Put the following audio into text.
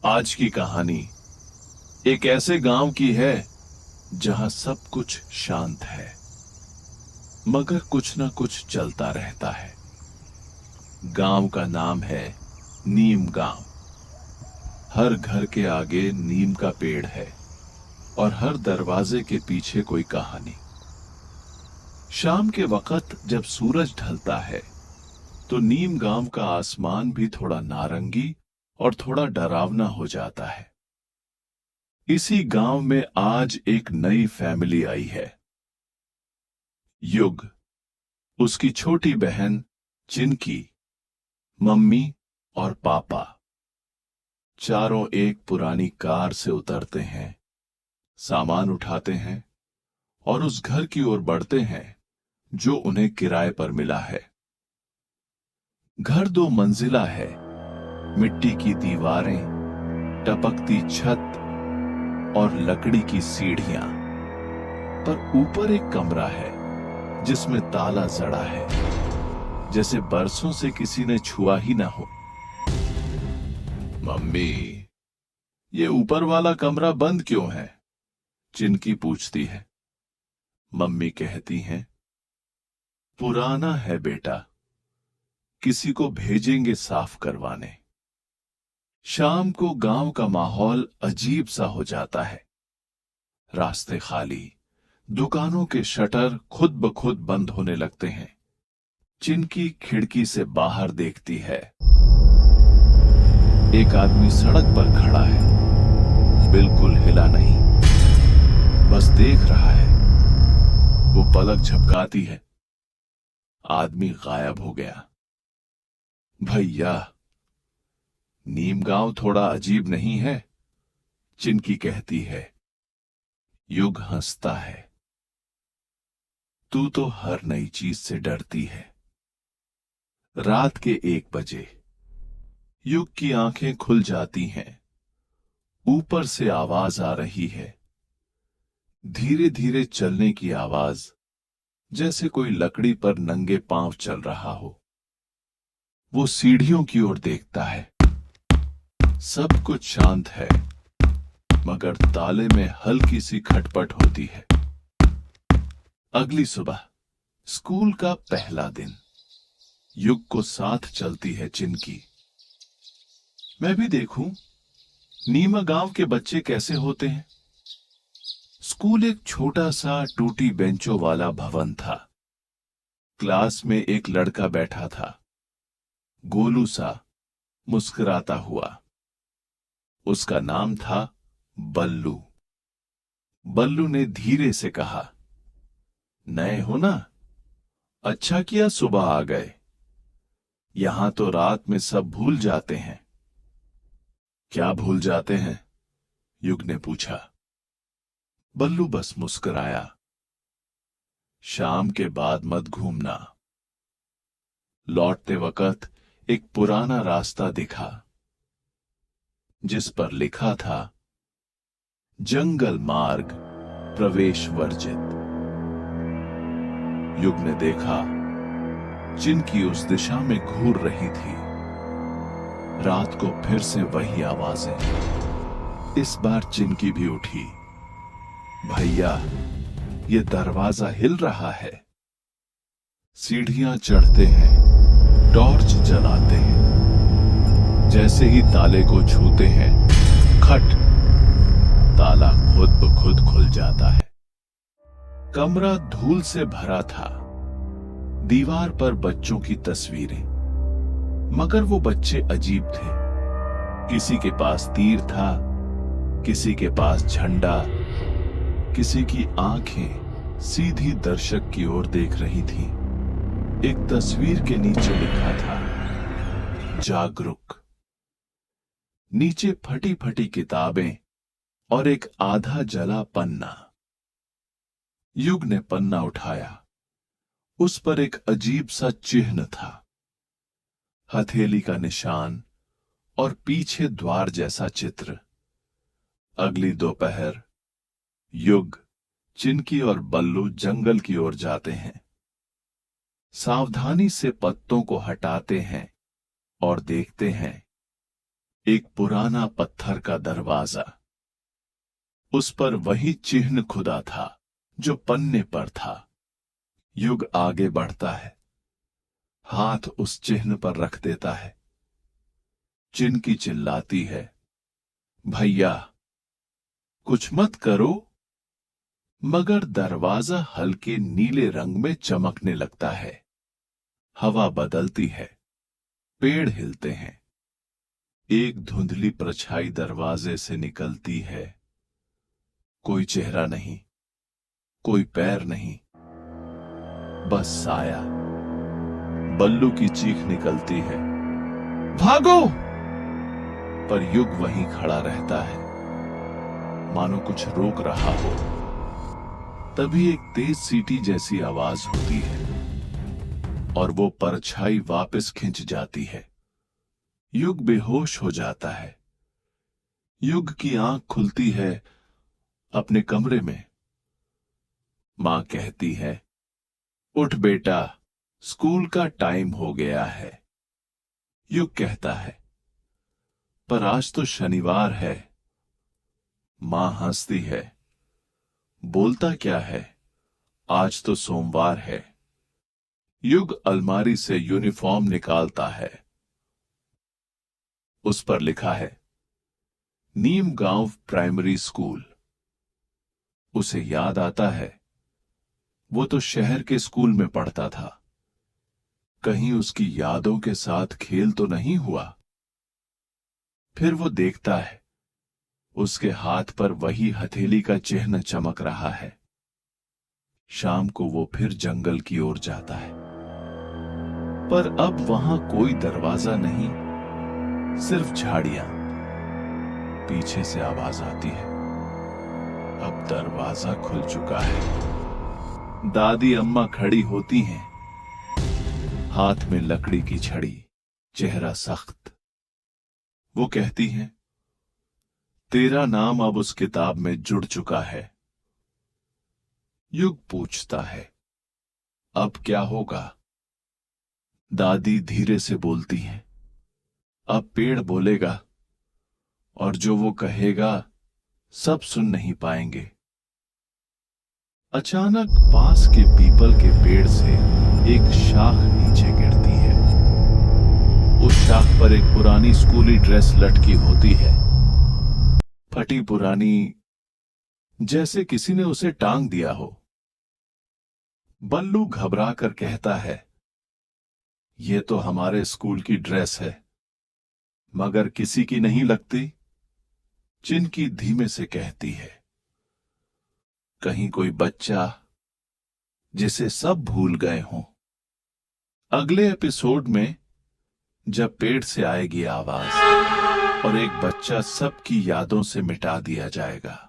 आज की कहानी एक ऐसे गांव की है जहां सब कुछ शांत है, मगर कुछ ना कुछ चलता रहता है। गांव का नाम है नीम गांव। हर घर के आगे नीम का पेड़ है और हर दरवाजे के पीछे कोई कहानी। शाम के वक्त जब सूरज ढलता है तो नीम गांव का आसमान भी थोड़ा नारंगी और थोड़ा डरावना हो जाता है। इसी गांव में आज एक नई फैमिली आई है। युग, उसकी छोटी बहन चिनकी, मम्मी और पापा चारों एक पुरानी कार से उतरते हैं, सामान उठाते हैं और उस घर की ओर बढ़ते हैं जो उन्हें किराए पर मिला है। घर 2 मंजिला है, मिट्टी की दीवारें, टपकती छत और लकड़ी की सीढ़ियां। पर ऊपर एक कमरा है जिसमें ताला जड़ा है, जैसे बरसों से किसी ने छुआ ही ना हो। मम्मी, ये ऊपर वाला कमरा बंद क्यों है? चिनकी पूछती है। मम्मी कहती हैं, पुराना है बेटा, किसी को भेजेंगे साफ करवाने। शाम को गांव का माहौल अजीब सा हो जाता है। रास्ते खाली, दुकानों के शटर खुद ब खुद बंद होने लगते हैं। चिनकी खिड़की से बाहर देखती है। एक आदमी सड़क पर खड़ा है, बिल्कुल हिला नहीं, बस देख रहा है। वो पलक झपकाती है, आदमी गायब हो गया। भैया, नीम गांव थोड़ा अजीब नहीं है? चिनकी कहती है। युग हंसता है। तू तो हर नई चीज से डरती है। रात के 1 बजे युग की आंखें खुल जाती हैं। ऊपर से आवाज आ रही है, धीरे धीरे चलने की आवाज, जैसे कोई लकड़ी पर नंगे पांव चल रहा हो। वो सीढ़ियों की ओर देखता है। सब कुछ शांत है, मगर ताले में हल्की सी खटपट होती है। अगली सुबह, स्कूल का पहला दिन। युग को साथ चलती है चिनकी। मैं भी देखूं नीमा गांव के बच्चे कैसे होते हैं। स्कूल एक छोटा सा टूटी बेंचों वाला भवन था। क्लास में एक लड़का बैठा था, गोलू सा, मुस्कुराता हुआ। उसका नाम था बल्लू। बल्लू ने धीरे से कहा, नए हो ना? अच्छा किया सुबह आ गए। यहां तो रात में सब भूल जाते हैं। क्या भूल जाते हैं? युग ने पूछा। बल्लू बस मुस्कुराया। शाम के बाद मत घूमना। लौटते वक्त एक पुराना रास्ता दिखा, जिस पर लिखा था, जंगल मार्ग प्रवेश वर्जित। युग ने देखा, चिनकी उस दिशा में घूर रही थी। रात को फिर से वही आवाजें। इस बार चिनकी भी उठी। भैया, ये दरवाजा हिल रहा है। सीढ़ियां चढ़ते हैं, टॉर्च जलाते हैं। जैसे ही ताले को छूते हैं, खट, ताला खुद ब खुद खुल जाता है। कमरा धूल से भरा था। दीवार पर बच्चों की तस्वीरें, मगर वो बच्चे अजीब थे। किसी के पास तीर था, किसी के पास झंडा, किसी की आंखें सीधी दर्शक की ओर देख रही थी। एक तस्वीर के नीचे लिखा था, जागरूक। नीचे फटी फटी किताबें और एक आधा जला पन्ना। युग ने पन्ना उठाया। उस पर एक अजीब सा चिन्ह था, हथेली का निशान और पीछे द्वार जैसा चित्र। अगली दोपहर युग, चिनकी और बल्लू जंगल की ओर जाते हैं। सावधानी से पत्तों को हटाते हैं और देखते हैं, एक पुराना पत्थर का दरवाजा। उस पर वही चिन्ह खुदा था जो पन्ने पर था। युग आगे बढ़ता है, हाथ उस चिन्ह पर रख देता है। चिन्की चिल्लाती है, भैया कुछ मत करो। मगर दरवाजा हल्के नीले रंग में चमकने लगता है। हवा बदलती है, पेड़ हिलते हैं। एक धुंधली परछाई दरवाजे से निकलती है। कोई चेहरा नहीं, कोई पैर नहीं, बस साया। बल्लू की चीख निकलती है, भागो! पर युग वहीं खड़ा रहता है, मानो कुछ रोक रहा हो। तभी एक तेज सीटी जैसी आवाज होती है और वो परछाई वापस खिंच जाती है। युग बेहोश हो जाता है। युग की आंख खुलती है अपने कमरे में। मां कहती है, उठ बेटा, स्कूल का टाइम हो गया है। युग कहता है, पर आज तो शनिवार है। मां हंसती है, बोलता क्या है, आज तो सोमवार है। युग अलमारी से यूनिफॉर्म निकालता है। उस पर लिखा है, नीम गांव प्राइमरी स्कूल। उसे याद आता है, वो तो शहर के स्कूल में पढ़ता था। कहीं उसकी यादों के साथ खेल तो नहीं हुआ। फिर वो देखता है, उसके हाथ पर वही हथेली का चिन्ह चमक रहा है। शाम को वो फिर जंगल की ओर जाता है, पर अब वहां कोई दरवाजा नहीं, सिर्फ झाड़ियां। पीछे से आवाज आती है, अब दरवाजा खुल चुका है। दादी अम्मा खड़ी होती हैं, हाथ में लकड़ी की छड़ी, चेहरा सख्त। वो कहती हैं, तेरा नाम अब उस किताब में जुड़ चुका है। युग पूछता है, अब क्या होगा? दादी धीरे से बोलती हैं, अब पेड़ बोलेगा और जो वो कहेगा सब सुन नहीं पाएंगे। अचानक पास के पीपल के पेड़ से एक शाख नीचे गिरती है। उस शाख पर एक पुरानी स्कूली ड्रेस लटकी होती है, फटी पुरानी, जैसे किसी ने उसे टांग दिया हो। बल्लू घबरा कर कहता है, ये तो हमारे स्कूल की ड्रेस है, मगर किसी की नहीं लगती। चिनकी धीमे से कहती है, कहीं कोई बच्चा जिसे सब भूल गए हों। अगले एपिसोड में जब पेड़ से आएगी आवाज और एक बच्चा सबकी यादों से मिटा दिया जाएगा।